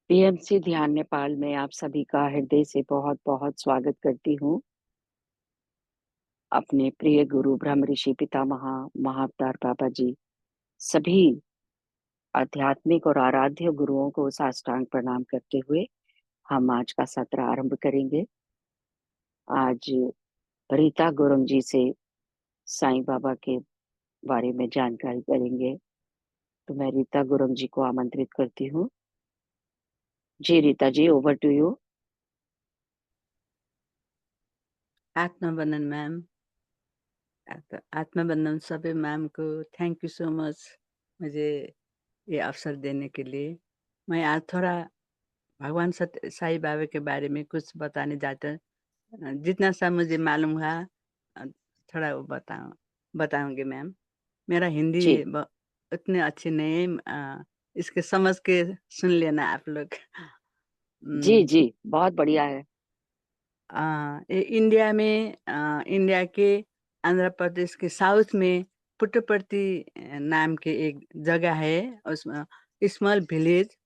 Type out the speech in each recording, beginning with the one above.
PMC ध्यान नेपाल में आप सभी का हृदय से बहुत-बहुत स्वागत करती हूँ। अपने प्रिय गुरु ब्रह्म ऋषि पितामह महाअवतार बाबा जी, सभी आध्यात्मिक और आराध्य गुरुओं को साष्टांग प्रणाम करते हुए हम आज का सत्र आरंभ करेंगे। आज रीता गौरंग जी से साईं बाबा के बारे में जानकारी करेंगे, तो मैं रीता गौरंग जी को आमंत्रित करती हूँ। जी Rita ji, over to you. आत्मबन्धन ma'am, आत्मबन्धन सभी मैम को थैंक यू सो मच मुझे ये अवसर देने के लिए। मैं आज थोड़ा भगवान सत्य साईं बाबा के बारे में कुछ बताने जाता जितना सा मुझे मालूम हुआ अ, थोड़ा वो बताऊंगी मैम। मेरा हिंदी जी, उतने अच्छी नहीं है। इसके समझ के सुन लेना आप लोग। जी, उम, जी, बहुत बढ़िया है। इंडिया में इंडिया के आंध्र प्रदेश के साउथ में पुट्टपर्ती नाम के एक जगह है। उसमें स्मॉल विलेज,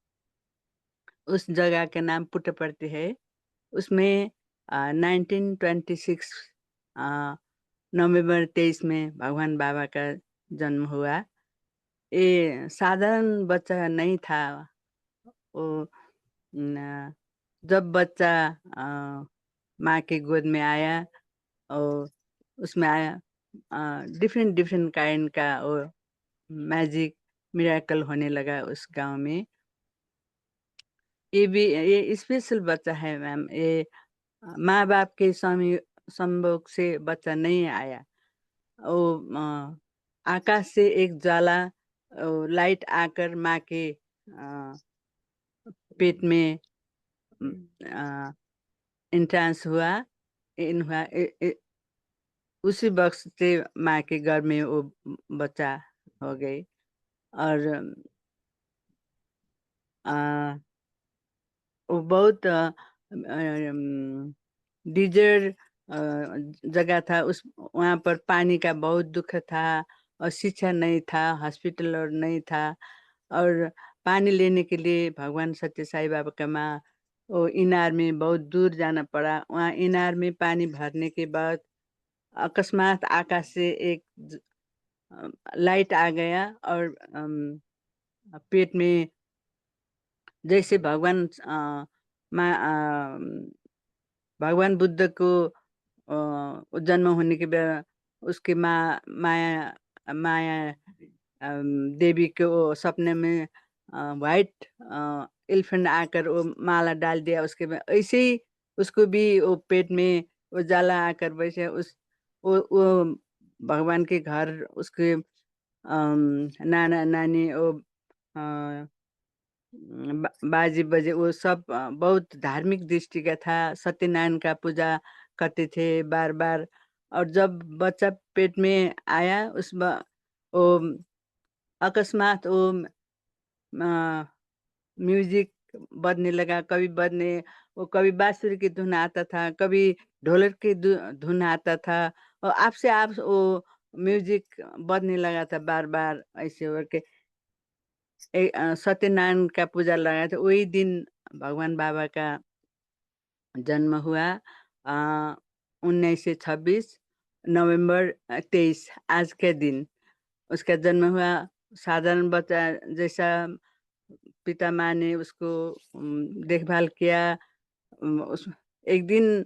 उस जगह का नाम पुट्टपर्ती है। उसमें 1926 नवंबर 23 में भगवान बाबा का जन्म हुआ। ये साधारण बच्चा नहीं था। वो न, जब बच्चा अ, माँ के गोद में आया और उसमें आया डिफरेंट डिफरेंट काइंड का वो मैजिक मिरेकल होने लगा उस गांव में। ये स्पेशल बच्चा है मैम। ये माँ बाप के संभोग से बच्चा नहीं आया। वो आकाश से एक ज्वाला लाइट आकर माँ के पेट में इंट्रांस हुआ। इन हुआ उसी वक्त से माँ के गर्भ में वो बच्चा हो गई। और अ, वो बहुत डिजर्ट जगह था। उस वहाँ पर पानी का बहुत दुख था और शिक्षा नहीं था, हॉस्पिटल और नहीं था। और पानी लेने के लिए भगवान सत्य साईं बाबा का माँ वो इनार में बहुत दूर जाना पड़ा। वहाँ इनार में पानी भरने के बाद अकस्मात आकाश से एक लाइट आ गया और पेट में जैसे भगवान बुद्ध को जन्म होने के बाद उसके माया माया देवी के वो सपने में व्हाइट एलिफेंट आकर वो माला डाल दिया। उसके बाद ऐसे ही उसको भी वो पेट में वो जाला आकर वैसे वो भगवान के घर उसके नाना नानी वो बाजे बजे वो सब बहुत धार्मिक दृष्टि का था। सत्यनारायण का पूजा करते थे बार बार। और जब बच्चा पेट में आया वो अकस्मात वो म्यूजिक बजने लगा। कभी बांसुरी की धुन आता था, कभी ढोलक की धुन आता था। और आपसे आप वो म्यूजिक बजने लगा था बार बार ऐसे करके। सत्यनारायण का पूजा लगाया था। वही दिन भगवान बाबा का जन्म हुआ। 1926 नवंबर 23 आज के दिन उसका जन्म हुआ। साधारण बच्चा जैसा पिता माँ ने उसको देखभाल किया। उस एक दिन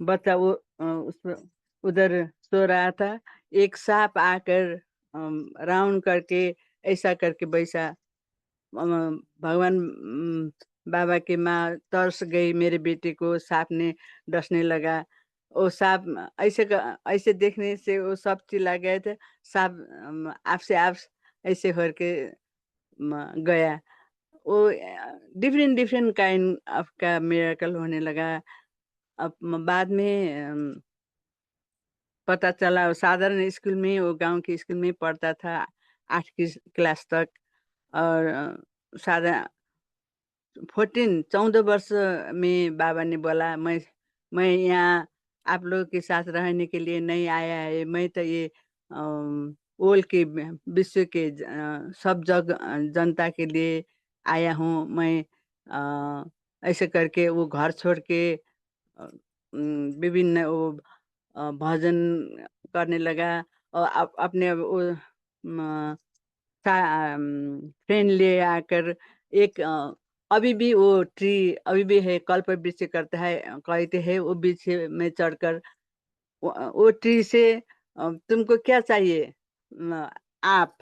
बच्चा वो उसमें उधर सो रहा था। एक सांप आकर राउंड करके ऐसा करके बैसा। भगवान बाबा की माँ तरस गई, मेरे बेटे को सांप ने डसने लगा। वो सांप ऐसे देखने से वो सब चिल्ला गए थे। सांप आपसे आप ऐसे करके गया। वो डिफरेंट डिफरेंट काइंड ऑफ का मिरेकल होने लगा। अब बाद में पता चला वो साधारण स्कूल में, वो गांव के स्कूल में पढ़ता था 8 की क्लास तक। और साधा 14 वर्ष में बाबा ने बोला, मैं यहाँ आप लोगों के साथ रहने के लिए नहीं आया है। मैं तो ये वर्ल्ड के विश्व के सब जनता के लिए आया हूँ। मैं ऐसे करके वो घर छोड़ के विभिन्न वो भजन करने लगा और अपने वो फ्रेंड ले आकर एक अभी भी वो ट्री अभी भी है, कल्प वृक्ष करता है कहते हैं, वो वृक्ष में चढ़कर वो ट्री से तुमको क्या चाहिए, अ, आप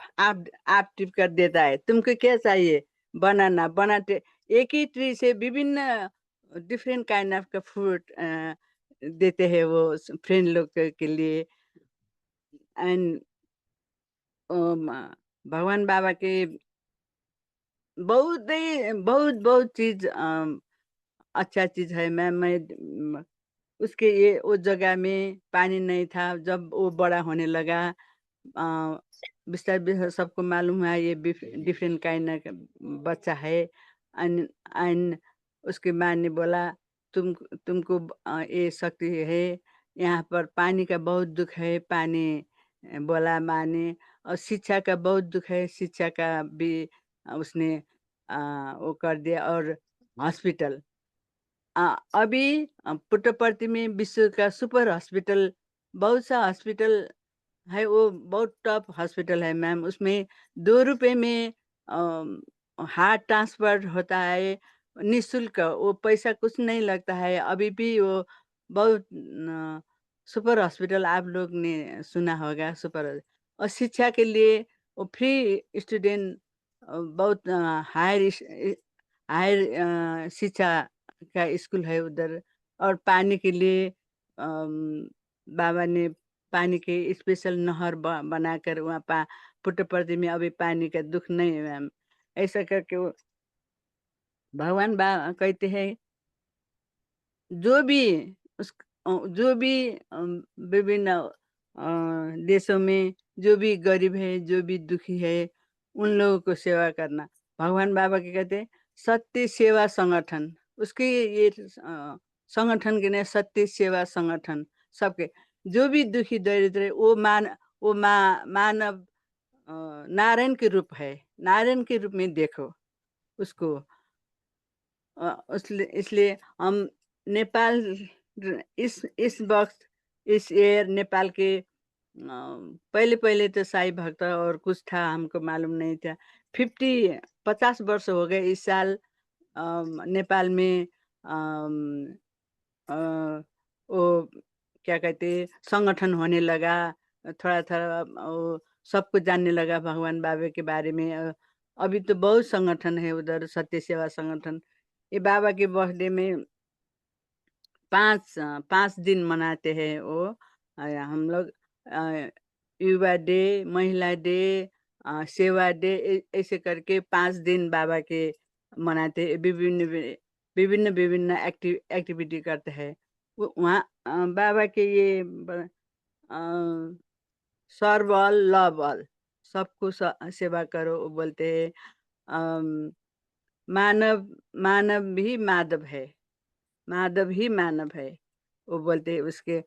टिप कर देता है, तुमको क्या चाहिए, बनाना बनाते, एक ही ट्री से विभिन्न डिफरेंट काइंड ऑफ का फ्रूट देते हैं वो फ्रेंड लोग के लिए। एंड भगवान बाबा के बहुत बहुत चीज अच्छा चीज है मैम। उसके ये उस जगह में पानी नहीं था, जब वो बड़ा होने लगा बिस्तार बिस्तार सबको मालूम हुआ ये डिफरेंट काइंड का बच्चा है। एंड उसके माँ ने बोला तुमको ये शक्ति है, यहाँ पर पानी का बहुत दुख है, पानी बोला माँ ने, और शिक्षा का बहुत दुख है, शिक्षा का भी उसने वो कर दिया। और हॉस्पिटल अभी पुट्टपर्ती में विश्व का सुपर हॉस्पिटल, बहुत सा हॉस्पिटल है, वो बहुत टॉप हॉस्पिटल है मैम। उसमें 2 रुपए में हार्ट ट्रांसफर होता है, निःशुल्क, वो पैसा कुछ नहीं लगता है। अभी भी वो बहुत सुपर हॉस्पिटल आप लोग ने सुना होगा, सुपर। और शिक्षा के लिए वो फ्री स्टूडेंट, बहुत हायर हायर शिक्षा का स्कूल है उधर। और पानी के लिए बाबा ने पानी के स्पेशल नहर बनाकर वहाँ पुट्टपर्ती में अभी पानी का दुख नहीं है मैम। ऐसा करके वो भगवान कहते हैं जो भी जो भी विभिन्न देशों में जो भी गरीब है, जो भी दुखी है, उन लोगों को सेवा करना। भगवान बाबा के कहते हैं सत्य सेवा संगठन, उसके ये संगठन के लिए सत्य सेवा संगठन। सबके जो भी दुखी दरिद्र है, वो मानव नारायण के रूप है, नारायण के रूप में देखो उसको। इसलिए हम नेपाल इस वक्त इस ईयर नेपाल के पहले पहले तो साई भक्त और कुछ था, हमको मालूम नहीं था। 50 वर्ष हो गए इस साल नेपाल में अ, वो क्या कहते संगठन होने लगा, थोड़ा थोड़ा वो सबको जानने लगा भगवान बाबा के बारे में। अभी तो बहुत संगठन है उधर, सत्य सेवा संगठन। ये बाबा के बर्थडे में 5 दिन मनाते हैं वो। हम लोग युवा डे, महिला डे, सेवा डे, ऐसे करके 5 दिन बाबा के मनाते हैं। विभिन्न विभिन्न विभिन्न एक्टिविटी करते हैं वहाँ। बाबा के ये सर्व ऑल लव ऑल, सबको सेवा करो वो बोलते हैं। अम, मानव मानव ही माधव है, माधव ही मानव है वो बोलते हैं उसके।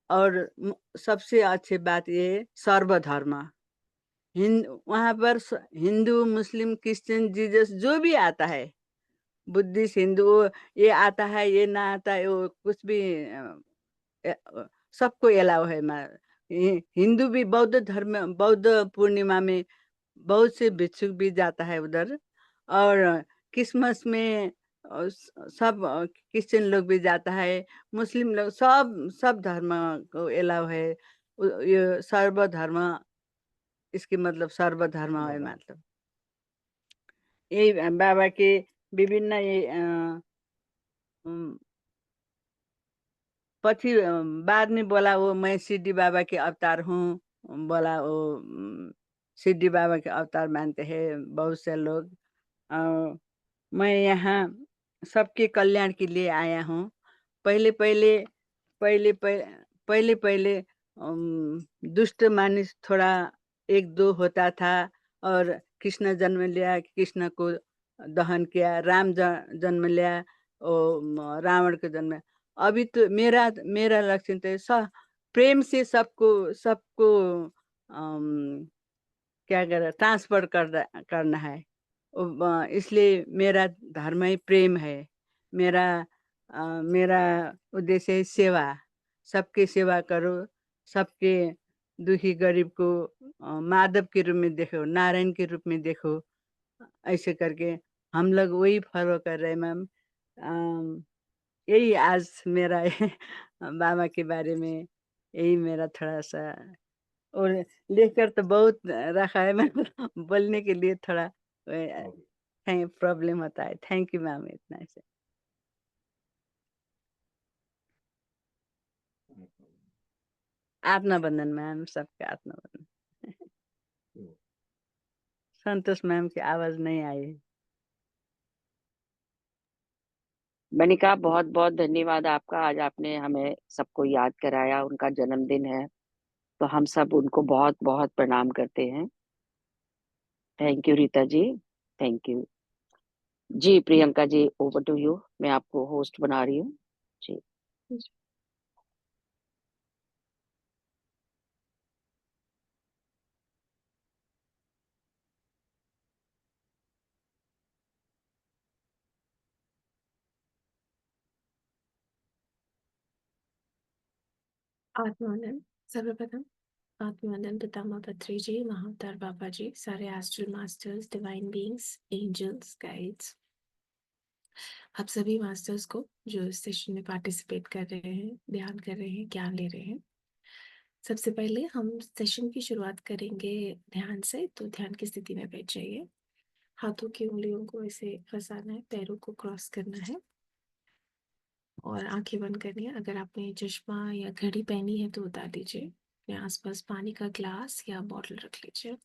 और सबसे अच्छी बात ये सर्वधर्म, वहाँ पर हिंदू मुस्लिम क्रिश्चियन जीसस जो भी आता है, बुद्धिस्ट हिंदू, ये आता है ये ना आता है, वो कुछ भी सबको अलाउ है। हिंदू भी बौद्ध धर्म, बौद्ध पूर्णिमा में बहुत से भिक्षुक भी जाता है उधर। और क्रिसमस में सब क्रिश्चियन लोग भी जाता है, मुस्लिम लोग, सब सब धर्म को अलाउ है। ये सर्वधर्म, इसके मतलब सर्वधर्म है मतलब। यही बाबा के विभिन्न ये पछि बाद में बोला वो मैं सिद्धि बाबा के अवतार हूँ, बोला वो सिद्धि बाबा के अवतार मानते हैं बहुत से लोग। अ, मैं यहाँ सबके कल्याण के लिए आया हूँ। पहले पहले पहले पहले पहले पहले दुष्ट मानुष थोड़ा एक दो होता था, और कृष्ण जन्म लिया, कृष्ण को दहन किया, राम जन्म लिया, रावण को जन्म। अभी तो मेरा मेरा लक्ष्य तो प्रेम से सबको सबको क्या कर ट्रांसफर करना है। इसलिए मेरा धर्म ही प्रेम है। मेरा मेरा उद्देश्य है सेवा। सबकी सेवा करो, सबके दुखी गरीब को माधव के रूप में देखो, नारायण के रूप में देखो। ऐसे करके हम लोग वही फॉलो कर रहे हैं मैम। यही आज मेरा बाबा के बारे में यही मेरा थोड़ा-सा और लिखकर तो बहुत रखा है मैं बोलने के लिए थोड़ा प्रॉब्लम होता है। थैंक यू मैम इतना से। आत्मा बंधन मैम, सबका आत्मा बंधन। संतोष मैम की आवाज़ नहीं आई। मैंने कहा बहुत बहुत धन्यवाद आपका, आज आपने हमें सबको याद कराया, उनका जन्मदिन है तो हम सब उनको बहुत बहुत प्रणाम करते हैं। Thank you Rita ji, thank you. जी Priyanka ji, over to you, मैं आपको होस्ट बना रही हूँ जी। आत्मवंदन। सर्वप्रथम आत्मवंदन पितामह पत्री जी, महाअवतार बाबा जी, सारे astral masters, divine beings, angels, guides, आप सभी मास्टर्स को जो इस सेशन में पार्टिसिपेट कर रहे हैं, ध्यान कर रहे हैं, ज्ञान ले रहे हैं। सबसे पहले हम सेशन की शुरुआत करेंगे ध्यान से, तो ध्यान की स्थिति में बैठ जाइए। हाथों की उंगलियों को ऐसे फंसाना है, पैरों को क्रॉस करना है और आंखें बंद करनी है। अगर आपने चश्मा या घड़ी पहनी है तो उतार दीजिए। अपने आसपास पानी का ग्लास या बॉटल रख लीजिए।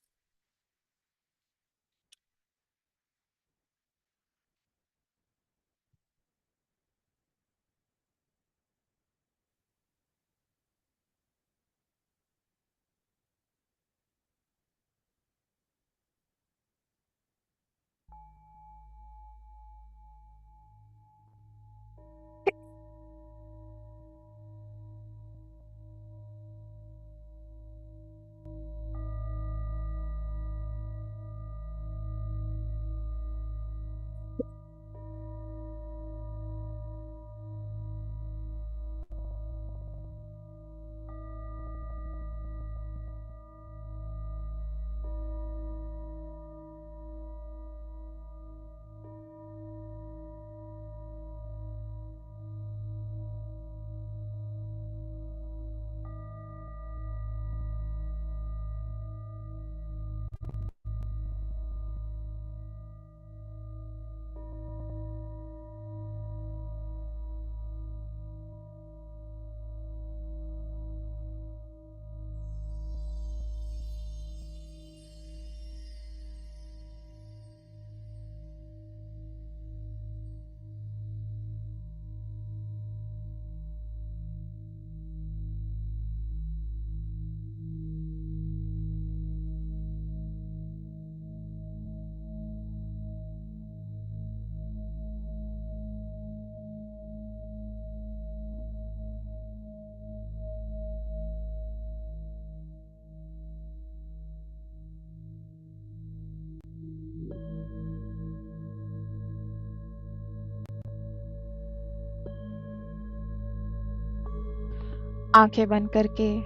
आंखें बंद करके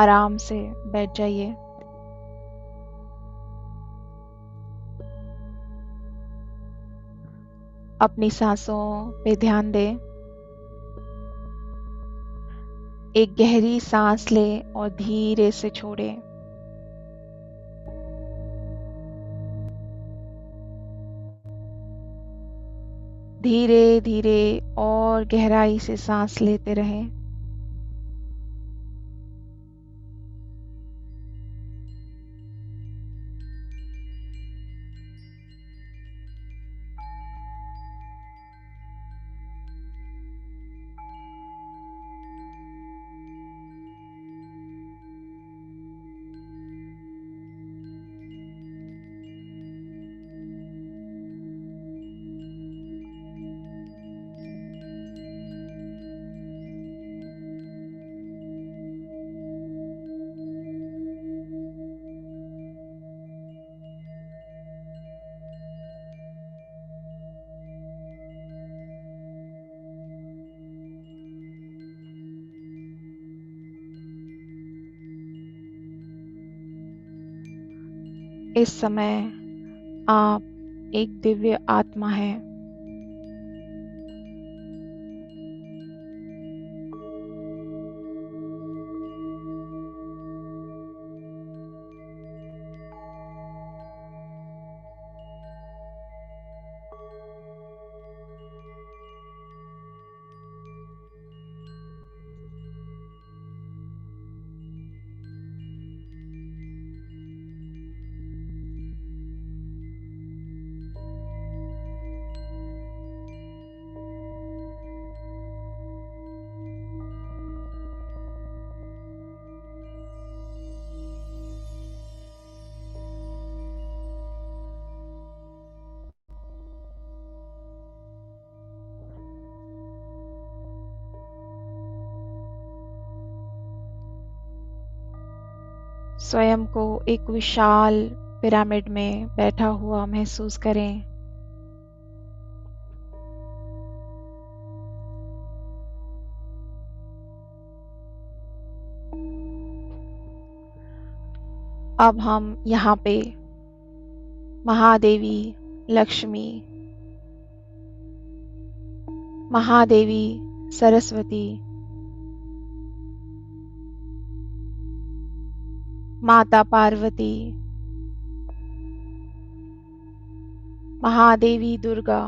आराम से बैठ जाइए। अपनी सांसों पे ध्यान दें। एक गहरी सांस लें और धीरे से छोड़ें। धीरे धीरे और गहराई से सांस लेते रहें। इस समय आप एक दिव्य आत्मा हैं। स्वयं को एक विशाल पिरामिड में बैठा हुआ महसूस करें। अब हम यहाँ पे महादेवी लक्ष्मी, महादेवी सरस्वती, माता पार्वती, महादेवी दुर्गा,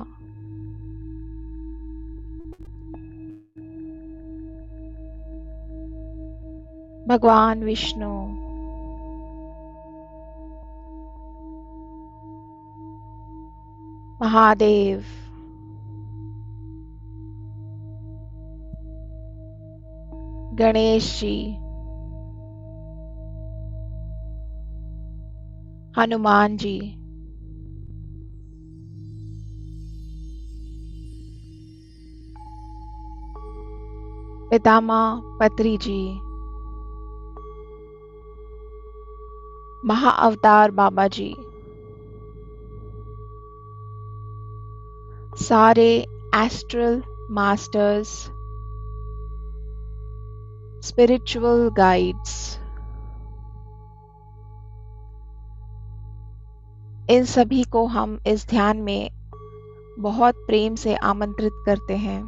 भगवान विष्णु, महादेव, गणेश जी, हनुमान जी, पितामह पत्री जी, महाअवतार बाबा जी, सारे एस्ट्रल मास्टर्स, स्पिरिचुअल गाइड्स, इन सभी को हम इस ध्यान में बहुत प्रेम से आमंत्रित करते हैं।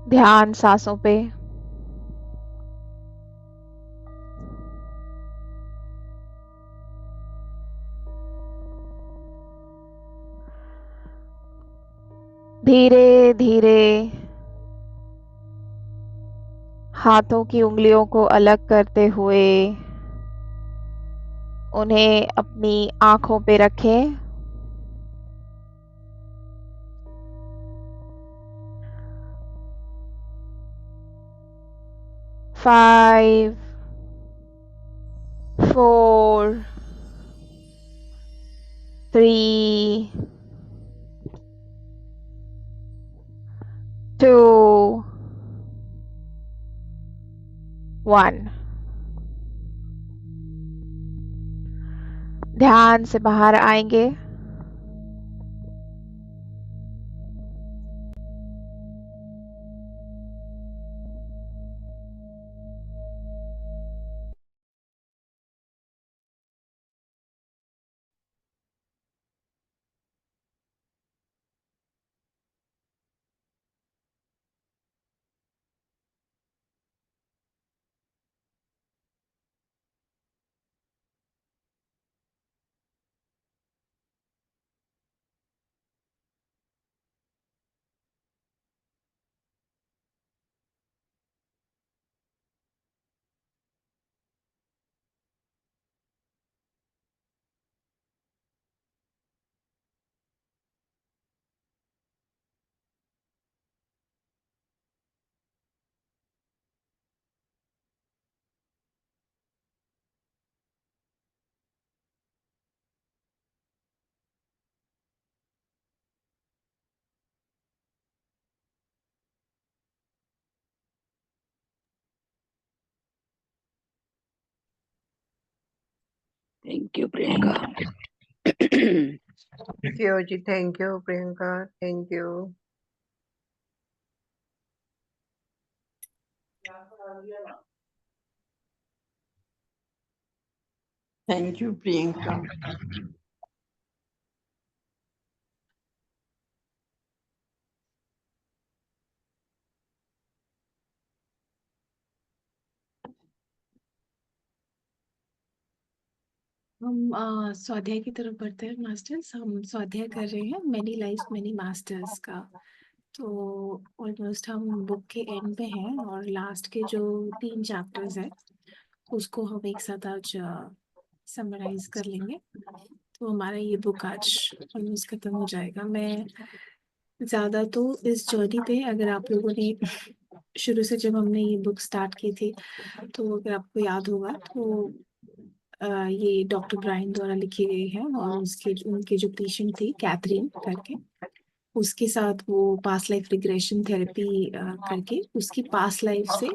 ध्यान सांसों पे। धीरे धीरे हाथों की उंगलियों को अलग करते हुए उन्हें अपनी आंखों पे रखें। 5 4 3 2 1। ध्यान से बाहर आएंगे। Thank you Priyanka. जी, thank you Priyanka, thank you. Thank you Priyanka. हम स्वाध्याय की तरफ बढ़ते हैं मास्टर्स। हम स्वाध्याय कर रहे हैं मेनी लाइफ मेनी मास्टर्स का। तो ऑलमोस्ट हम बुक के एंड पे हैं और लास्ट के जो 3 चैप्टर्स हैं उसको हम एक साथ आज समराइज कर लेंगे। तो हमारा ये बुक आज ऑलमोस्ट खत्म हो जाएगा। मैं ज़्यादा तो इस जर्नी पे, अगर आप लोगों ने शुरू से जब हमने ये बुक स्टार्ट की थी तो अगर आपको याद होगा तो ये डॉक्टर ब्रायन द्वारा लिखी गई है और उनके जो पेशेंट थी कैथरीन करके, उसके साथ वो पास्ट लाइफ रिग्रेशन थेरेपी करके उसकी पास्ट लाइफ से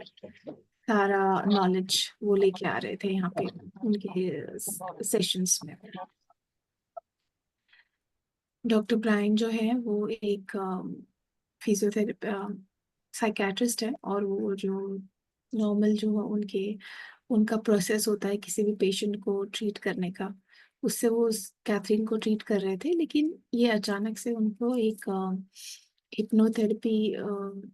सारा नॉलेज वो लेके आ रहे थे यहाँ पे उनके सेशंस में। डॉक्टर ब्रायन जो है वो एक फिजियोथेरेपी साइकेट्रिस्ट है और वो जो नॉर्मल जो उनके उनका प्रोसेस होता है किसी भी पेशेंट को ट्रीट करने का, उससे वो उस कैथरीन को ट्रीट कर रहे थे। लेकिन ये अचानक से उनको एक हिप्नोथेरेपी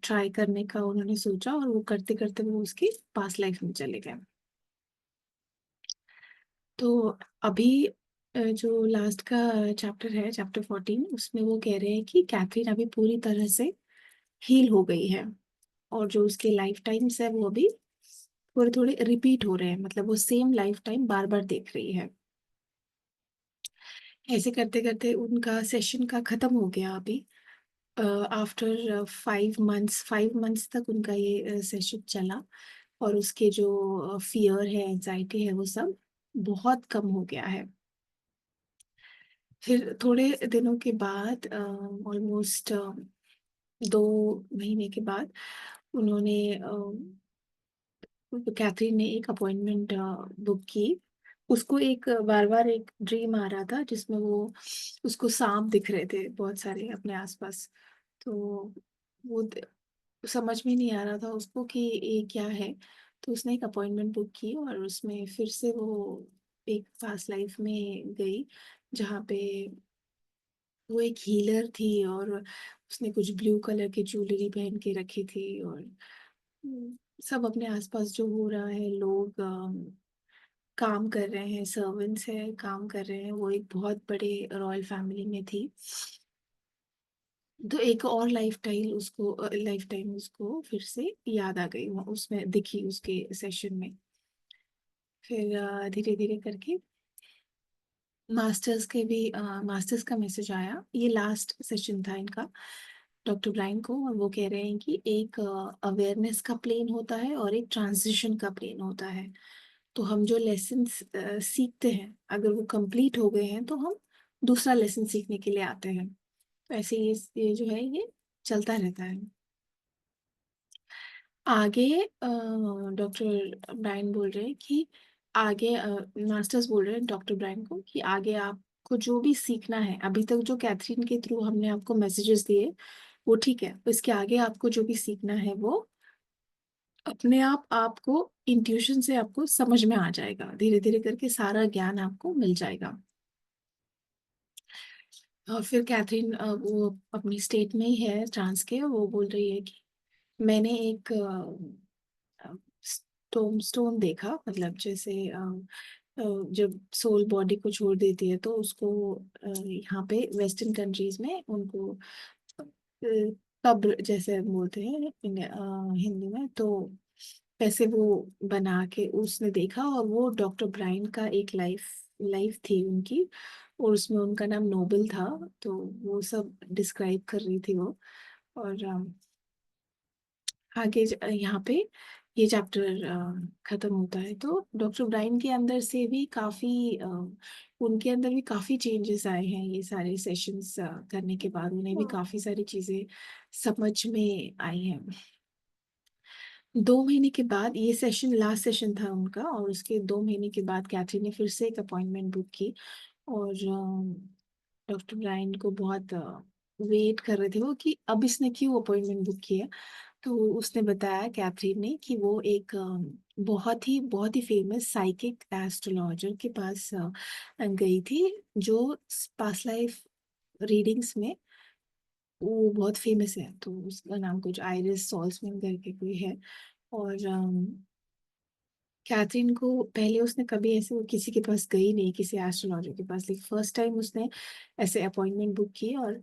ट्राई करने का उन्होंने सोचा और वो करते करते वो उसकी पास्ट लाइफ में चले गए। तो अभी जो लास्ट का चैप्टर है, चैप्टर 14, उसमें वो कह रहे हैं कि कैथरीन अभी पूरी तरह से हील हो गई है और जो उसके लाइफ टाइम्स है वो अभी थोड़े थोड़े रिपीट हो रहे हैं, मतलब वो सेम लाइफ टाइम बार बार देख रही है। ऐसे करते करते उनका सेशन का खत्म हो गया अभी। आफ्टर 5 मंथ्स, 5 मंथ्स तक उनका ये सेशन चला और उसके जो फियर है, एंजाइटी है, वो सब बहुत कम हो गया है। फिर थोड़े दिनों के बाद, ऑलमोस्ट 2 महीने के बाद, उन्होंने कैथरीन ने एक अपॉइंटमेंट बुक की। उसको एक बार बार एक ड्रीम आ रहा था जिसमें वो उसको सांप दिख रहे थे बहुत सारे अपने आसपास। तो वो समझ में नहीं आ रहा था उसको कि ये क्या है। तो उसने एक अपॉइंटमेंट बुक की और उसमें फिर से वो एक पास्ट लाइफ में गई जहाँ पे वो एक हीलर थी और उसने कुछ ब्लू कलर की ज्वेलरी पहन के रखी थी और सब अपने आसपास जो हो रहा है, लोग काम कर रहे हैं, सर्वेंट्स है काम कर रहे हैं, वो एक बहुत बड़े रॉयल फैमिली में थी। तो एक और लाइफ टाइम उसको फिर से याद आ गई, वो उसमें दिखी उसके सेशन में। फिर धीरे धीरे करके मास्टर्स का मैसेज आया। ये लास्ट सेशन था इनका डॉक्टर ब्रायन को, और वो कह रहे हैं कि एक अवेयरनेस का प्लेन होता है और एक ट्रांजिशन का प्लेन होता है। तो हम जो लेसन्स सीखते हैं, अगर वो कंप्लीट हो गए हैं तो हम दूसरा लेसन सीखने के लिए आते हैं। तो ऐसे ये जो है ये चलता रहता है। आगे डॉक्टर ब्रायन बोल रहे हैं कि आगे मास्टर्स बोल रहे हैं डॉक्टर ब्रायन को कि आगे आपको जो भी सीखना है, अभी तक जो कैथरीन के थ्रू हमने आपको मैसेजेस दिए वो ठीक है, इसके आगे आपको जो भी सीखना है वो अपने आप आपको इंट्यूशन से आपको समझ में आ जाएगा, धीरे धीरे करके सारा ज्ञान आपको मिल जाएगा। और फिर कैथरीन वो अपनी स्टेट में ही है ट्रांस के, वो बोल रही है कि मैंने एक स्टोन देखा, मतलब जैसे जब सोल बॉडी को छोड़ देती है तो उसको यहाँ पे वेस्टर्न कंट्रीज में उनको कब्र जैसे बोलते हैं हिंदी में, तो ऐसे वो बना के उसने देखा। और वो डॉक्टर ब्रायन का एक लाइफ लाइफ थी उनकी, और उसमें उनका नाम नोबल था। तो वो सब डिस्क्राइब कर रही थी वो। और आगे यहाँ पे ये चैप्टर खत्म होता है। तो डॉक्टर ब्रायन के अंदर से भी काफी उनके अंदर भी काफी चेंजेस आए हैं ये सारे सेशंस करने के बाद। उन्हें भी काफी सारी चीजें समझ में आई हैं। 2 महीने के बाद, ये सेशन लास्ट सेशन था उनका, और उसके 2 महीने के बाद कैथरीन ने फिर से एक अपॉइंटमेंट बुक की और डॉक्टर ब्रायन को बहुत वेट कर रहे थे वो कि अब इसने क्यों अपॉइंटमेंट बुक किया। तो उसने बताया कैथरीन ने कि वो एक बहुत ही फेमस साइकिक एस्ट्रोलॉजर के पास गई थी, जो पास्ट लाइफ रीडिंग्स में वो बहुत फेमस है। तो उसका नाम कुछ आइरिस सॉल्समैन करके कोई है। और कैथरीन को पहले उसने कभी ऐसे वो किसी के पास गई नहीं, किसी एस्ट्रोलॉजर के पास, लेकिन फर्स्ट टाइम उसने ऐसे अपॉइंटमेंट बुक की और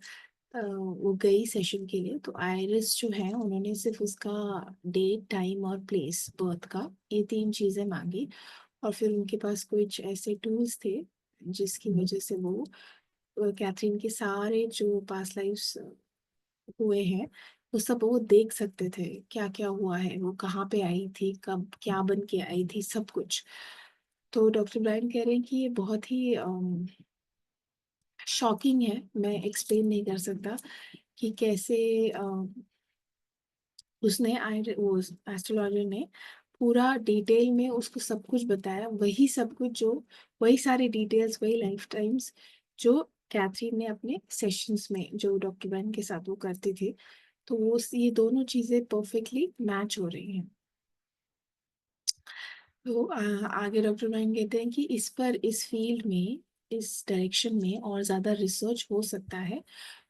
वो गई सेशन के लिए। तो आयरिस जो है उन्होंने सिर्फ उसका डेट, टाइम और प्लेस बर्थ का, ये 3 चीजें मांगी। और फिर उनके पास कुछ ऐसे टूल्स थे जिसकी वजह से वो कैथरीन के सारे जो पास्ट लाइफ्स हुए हैं वो सब वो देख सकते थे, क्या क्या हुआ है, वो कहाँ पे आई थी, कब क्या बन के आई थी, सब कुछ। तो डॉक्टर ब्रायन कह रहे हैं कि ये बहुत ही शॉकिंग है, मैं एक्सप्लेन नहीं कर सकता कि कैसे वो एस्ट्रोलॉजर ने पूरा डिटेल में उसको सब कुछ बताया, वही सब कुछ जो, वही सारे डिटेल्स, वही लाइफ टाइम्स जो कैथरीन ने अपने सेशंस में जो डॉक्टर ब्रायन के साथ वो करती थी। तो वो ये दोनों चीजें परफेक्टली मैच हो रही हैं। तो आगे डॉक्टर ब्रायन कहते हैं कि इस पर, इस फील्ड में, इस डायरेक्शन में और ज़्यादा रिसर्च हो सकता है,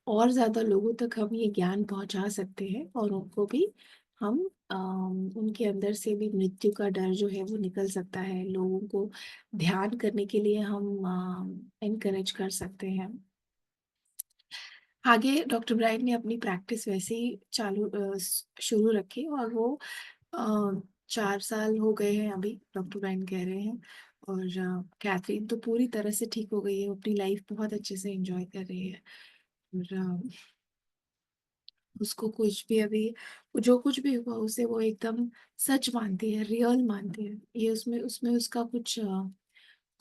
और ज़्यादा लोगों तक हम ये ज्ञान पहुंचा सकते हैं, और उनको भी हम उनके अंदर से भी मृत्यु का डर जो है वो निकल सकता है, लोगों को ध्यान करने के लिए हम इनकरेज कर सकते हैं। आगे डॉक्टर ब्रायन ने अपनी प्रैक्टिस वैसे ही शुरू रखी, और वो 4 साल हो गए हैं अभी, डॉक्टर ब्रायन कह रहे हैं। और कैथरीन तो पूरी तरह से ठीक हो गई है, वो अपनी लाइफ बहुत अच्छे से एंजॉय कर रही है। और उसको कुछ भी अभी, जो कुछ भी हुआ उसे वो एकदम सच मानती है, रियल मानती है। ये उसमें उसमें उसका कुछ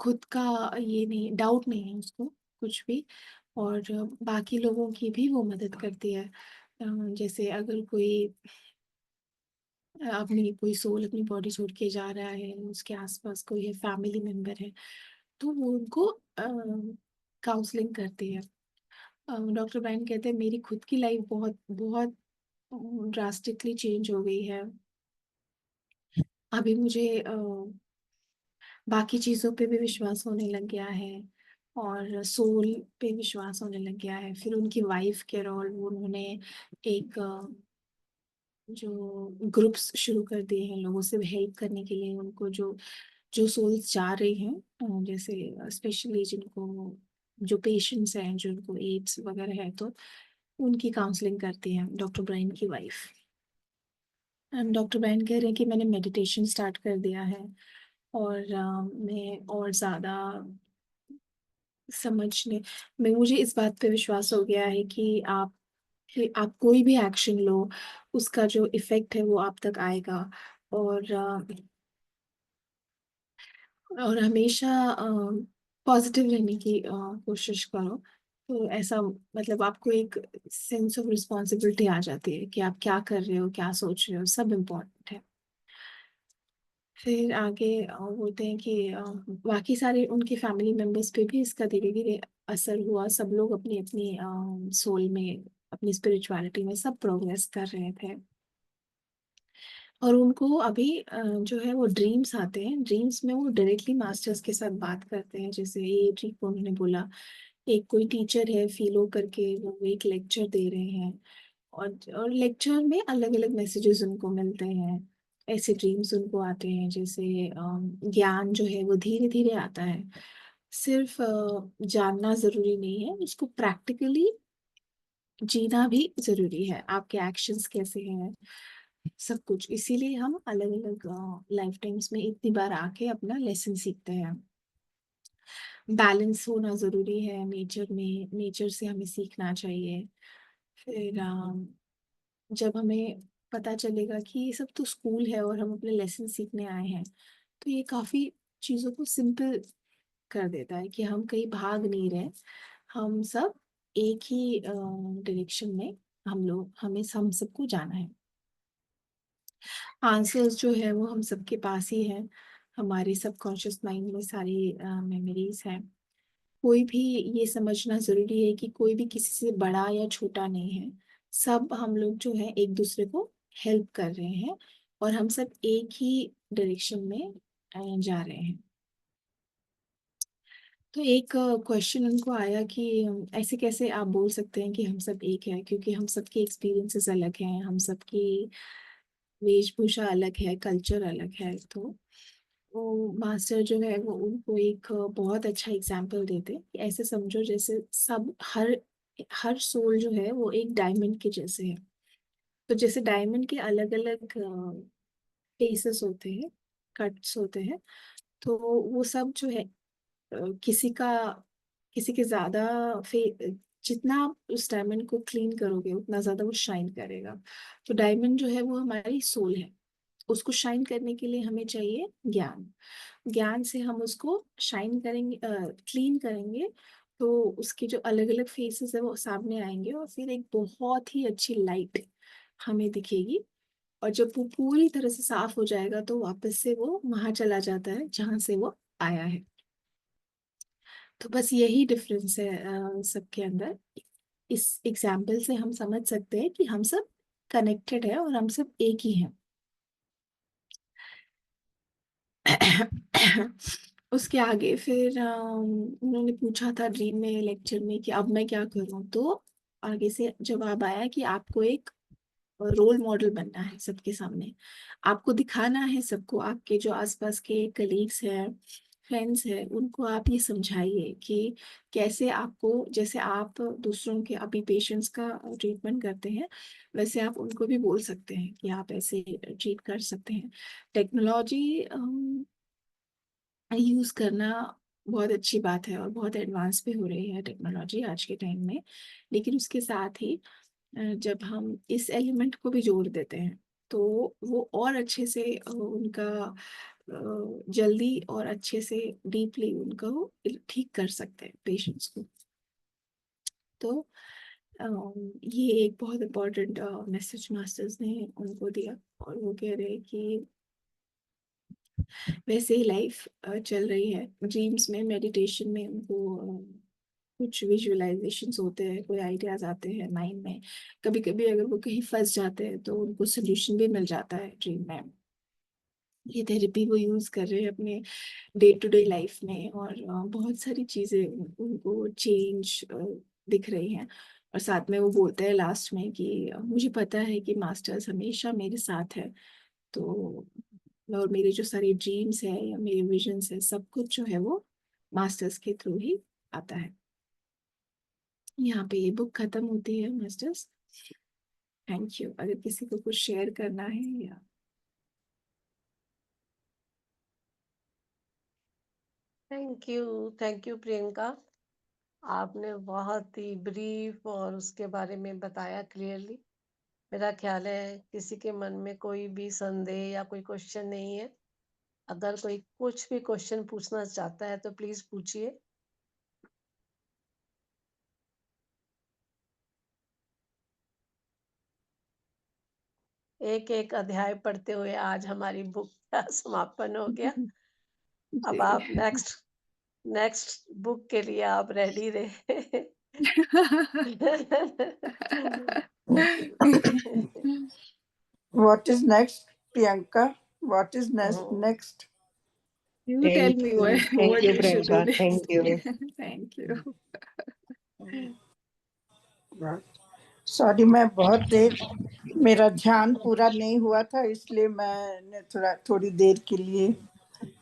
खुद का ये नहीं, डाउट नहीं है उसको कुछ भी। और बाकी लोगों की भी वो मदद करती है। जैसे अगर कोई अपनी कोई सोल अपनी बॉडी छोड़ के जा रहा है, उसके आसपास कोई है, फैमिली मेंबर है, तो वो उनको काउंसलिंग करती है। डॉक्टर ब्रायन कहते हैं मेरी खुद की लाइफ बहुत बहुत ड्रास्टिकली चेंज हो गई है। अभी मुझे बाकी चीज़ों पे भी विश्वास होने लग गया है, और सोल पे विश्वास होने लग गया है। फिर उनकी वाइफ के रोल, वो उन्होंने एक जो ग्रुप्स शुरू कर दिए हैं लोगों से हेल्प करने के लिए, उनको जो जो सोल्स जा रही हैं, जैसे स्पेशली जिनको, जो पेशेंट्स हैं जिनको एड्स वगैरह है, तो उनकी काउंसलिंग करती हैं डॉक्टर ब्रायन की वाइफ। डॉक्टर ब्रायन कह रहे हैं कि मैंने मेडिटेशन स्टार्ट कर दिया है, और मैं और ज़्यादा समझने में, मुझे इस बात पे विश्वास हो गया है कि आप कोई भी एक्शन लो, उसका जो इफेक्ट है वो आप तक आएगा। और हमेशा पॉजिटिव रहने की कोशिश करो। तो ऐसा, मतलब आपको एक सेंस ऑफ रिस्पॉन्सिबिलिटी आ जाती है कि आप क्या कर रहे हो, क्या सोच रहे हो, सब इम्पोर्टेंट है। फिर आगे बोलते हैं कि बाकी सारे उनके फैमिली मेंबर्स पे भी इसका धीरे धीरे असर हुआ। सब लोग अपनी अपनी सोल में, अपनी स्पिरिचुअलिटी में सब प्रोग्रेस कर रहे थे। और उनको अभी जो है वो ड्रीम्स आते हैं, ड्रीम्स में वो डायरेक्टली मास्टर्स के साथ बात करते हैं। जैसे ये ठीक को उन्होंने बोला, एक कोई टीचर है फीलो करके, वो एक लेक्चर दे रहे हैं, और लेक्चर में अलग अलग मैसेजेस उनको मिलते हैं। ऐसे ड्रीम्स उनको आते हैं, जैसे ज्ञान जो है वो धीरे धीरे आता है। सिर्फ जानना जरूरी नहीं है, उसको प्रैक्टिकली जीना भी जरूरी है। आपके एक्शंस कैसे हैं, सब कुछ। इसीलिए हम अलग अलग लाइफ टाइम्स में इतनी बार आके अपना लेसन सीखते हैं। बैलेंस होना जरूरी है नेचर में, नेचर से हमें सीखना चाहिए। फिर जब हमें पता चलेगा कि ये सब तो स्कूल है और हम अपने लेसन सीखने आए हैं, तो ये काफी चीजों को सिंपल कर देता है कि हम कहीं भाग नहीं रहे, हम सब एक ही डायरेक्शन में, हम सबको जाना है। आंसर्स जो है वो हम सबके पास ही है, हमारे सबकॉन्शियस माइंड में सारी मेमोरीज हैं। कोई भी ये समझना जरूरी है कि कोई भी किसी से बड़ा या छोटा नहीं है। सब हम लोग जो है एक दूसरे को हेल्प कर रहे हैं और हम सब एक ही डायरेक्शन में जा रहे हैं। तो एक क्वेश्चन उनको आया कि ऐसे कैसे आप बोल सकते हैं कि हम सब एक हैं, क्योंकि हम सबके एक्सपीरियंसेस अलग हैं, हम सबकी वेशभूषा अलग है, कल्चर अलग है। तो वो मास्टर जो है वो उनको एक बहुत अच्छा एग्जाम्पल देते हैं कि ऐसे समझो जैसे सब हर हर सोल जो है वो एक डायमंड के जैसे है। तो जैसे डायमंड के अलग अलग फेसेस होते हैं, कट्स होते हैं, तो वो सब जो है किसी का किसी के ज्यादा फे जितना आप उस डायमंड को क्लीन करोगे उतना ज्यादा वो शाइन करेगा। तो डायमंड जो है वो हमारी सोल है। उसको शाइन करने के लिए हमें चाहिए ज्ञान। ज्ञान से हम उसको शाइन करेंगे, क्लीन करेंगे, तो उसके जो अलग अलग फेसेस है वो सामने आएंगे और फिर एक बहुत ही अच्छी लाइट हमें दिखेगी। और जब वो पूरी तरह से साफ हो जाएगा तो वापस से वो वहां चला जाता है जहां से वो आया है। तो बस यही डिफरेंस है सबके अंदर। इस एग्जाम्पल से हम समझ सकते हैं कि हम सब कनेक्टेड है और हम सब एक ही हैं। उसके आगे फिर उन्होंने पूछा था ड्रीम में, लेक्चर में, कि अब मैं क्या करूं। तो आगे से जवाब आया कि आपको एक रोल मॉडल बनना है सबके सामने। आपको दिखाना है सबको, आपके जो आसपास के कलीग्स हैं, फ्रेंड्स हैं, उनको आप ये समझाइए कि कैसे आपको, जैसे आप दूसरों के अभी पेशेंट्स का ट्रीटमेंट करते हैं वैसे आप उनको भी बोल सकते हैं कि आप ऐसे ट्रीट कर सकते हैं। टेक्नोलॉजी यूज करना बहुत अच्छी बात है और बहुत एडवांस भी हो रही है टेक्नोलॉजी आज के टाइम में। लेकिन उसके साथ ही जब हम इस एलिमेंट को भी जोड़ देते हैं तो वो और अच्छे से उनका जल्दी और अच्छे से डीपली उनका वो ठीक कर सकते हैं पेशेंट्स को। तो ये एक बहुत इम्पोर्टेंट मैसेज मास्टर्स ने उनको दिया और वो कह रहे हैं कि वैसे ही लाइफ चल रही है। ड्रीम्स में, मेडिटेशन में उनको कुछ विजुअलाइजेशंस होते हैं, कोई आइडियाज आते हैं माइंड में। कभी कभी अगर वो कहीं फंस जाते हैं तो उनको सोल्यूशन भी मिल जाता है ड्रीम में। ये थेरेपी वो यूज कर रहे हैं अपने डे टू डे लाइफ में और बहुत सारी चीजें उनको चेंज दिख रही हैं। और साथ में वो बोलते हैं लास्ट में कि मुझे पता है कि मास्टर्स हमेशा मेरे साथ है। तो और मेरे जो सारे ड्रीम्स है या मेरे विजन्स है सब कुछ जो है वो मास्टर्स के थ्रू ही आता है। यहाँ पे ये बुक खत्म होती है मास्टर्स। Thank you. अगर किसी को कुछ शेयर करना है या थैंक यू प्रियंका। आपने बहुत ही ब्रीफ और उसके बारे में बताया क्लियरली। मेरा ख्याल है किसी के मन में कोई भी संदेह या कोई क्वेश्चन नहीं है। अगर कोई कुछ भी क्वेश्चन पूछना चाहता है तो प्लीज पूछिए। एक एक अध्याय पढ़ते हुए आज हमारी बुक का समापन हो गया। अब आप जी। नेक्स्ट बुक के लिए आप रेडी रहे। What is next, Priyanka? What is next? You tell me Thank what you, we should do Priyanka. Thank next. you. Thank you. Sorry, मैं बहुत देर, मेरा ध्यान पूरा नहीं हुआ था इसलिए मैंने थोड़ी देर के लिए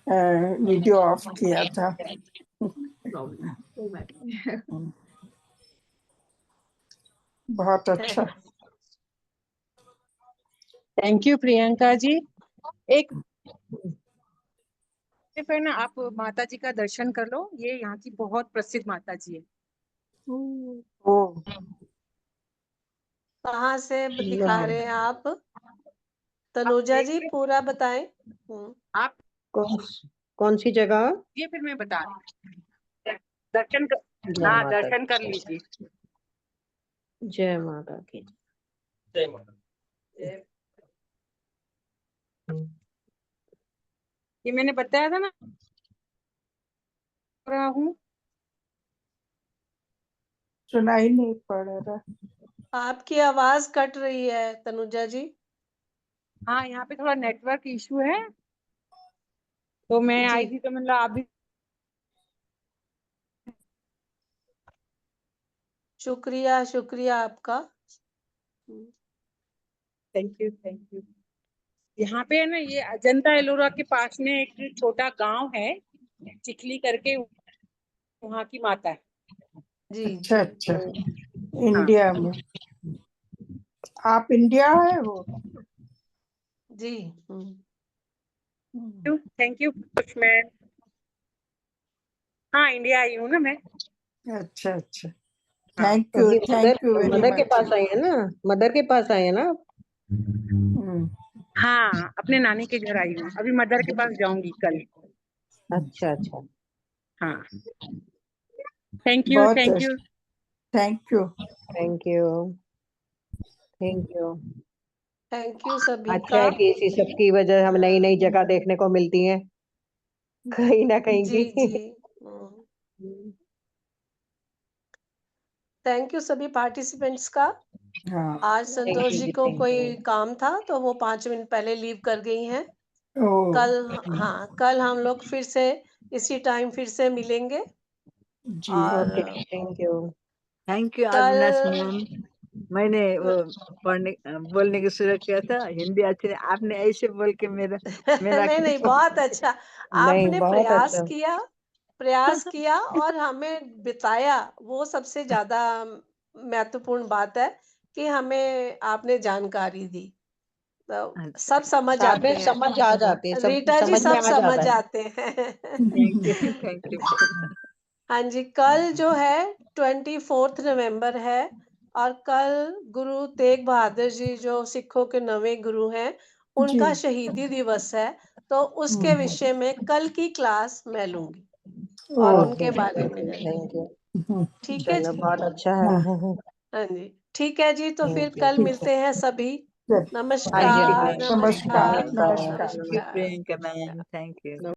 वीडियो ऑफ किया था। Problem. कोई बात नहीं। बहुत अच्छा। थैंक यू प्रियंका जी। एक फिर ना आप माता जी का दर्शन कर लो, ये यहाँ की बहुत प्रसिद्ध माता जी है। ओ कहाँ से दिखा रहे हैं आप? तनुजा जी पूरा बताएं। आप कौन सी जगह? ये फिर मैं बता रही हूँ। दर्शन कर, जय हाँ माता दर्शन कर दी। लीजिए। जय माता की। ये मैंने बताया था ना रहा हूँ सुनाई नहीं पड़ रहा। आपकी आवाज कट रही है तनुजा जी। हाँ, यहाँ पे थोड़ा नेटवर्क इशू है, तो मैं आई जी थी तो मतलब आप भी शुक्रिया, शुक्रिया आपका। Thank you, thank you. यहाँ पे है ना, ये अजंता एलोरा के पास में एक छोटा गांव है, चिखली करके, वहाँ की माता है। जी अच्छा जी अच्छा, हाँ, इंडिया में। आप इंडिया है हो? जी। Thank you ma'am. हाँ, इंडिया आई हूँ ना मैं। अच्छा अच्छा, हाँ, तो अभी थैंक यू वेरी मदर के मच। पास आई है ना, मदर के पास आई है ना आप? हाँ, अपने नानी के घर आई हूँ, अभी मदर के पास जाऊंगी कल। अच्छा अच्छा, हाँ, थैंक यू, बहुत thank you. Thank you. Thank you, thank you. Thank you सभी अच्छा का। है कि इसी सब की वजह हम नई नई जगह देखने को मिलती हैं, कहीं ना कहीं जी की। जी। थैंक यू सभी पार्टिसिपेंट्स का। हाँ, आज थैंक संतोष यू जी जी, को थैंक कोई यू। काम था तो वो 5 मिनट पहले लीव कर गई हैं। ओ हाँ, कल हम लोग फिर से इसी टाइम फिर से मिलेंगे। जी, ओके, और थैंक यू। थैंक यू कल अविनाश मैम। मैंने वो बोलने की शुरू किया था, हिंदी अच्छी नहीं, आपने ऐसे बोल के मेरा नहीं नहीं, बहुत अच्छा। नहीं, आपने बहुत अच्छा। प्रयास किया और हमें बिताया, वो सबसे ज्यादा महत्वपूर्ण बात है कि हमें आपने जानकारी दी। तो अच्छा, सब समझ साथ आते में हैं। समझ आ जाती है, सब रीटा जी समझ में सब आ समझ जाता है। आते हैं। Thank you. हाँ जी, कल जो है 24 नवंबर है और कल गुरु तेग बहादुर जी जो सिखों के 9वें गुरु हैं, जी। उनका शहीदी दिवस है। तो उसके विषय में कल की क्लास मैं लूंगी और ओके, उनके बारे में थैंक यू। ठीक है चलो, जी। बहुत अच्छा है। हाँ जी, ठीक है जी। तो फिर थैंक यू। कल मिलते हैं सभी। हाँ जी, नमस्कार, हाँ जी। नमस्कार, नमस्कार। थैंक यू नमस्कार। Priyanka ma'am, thank you.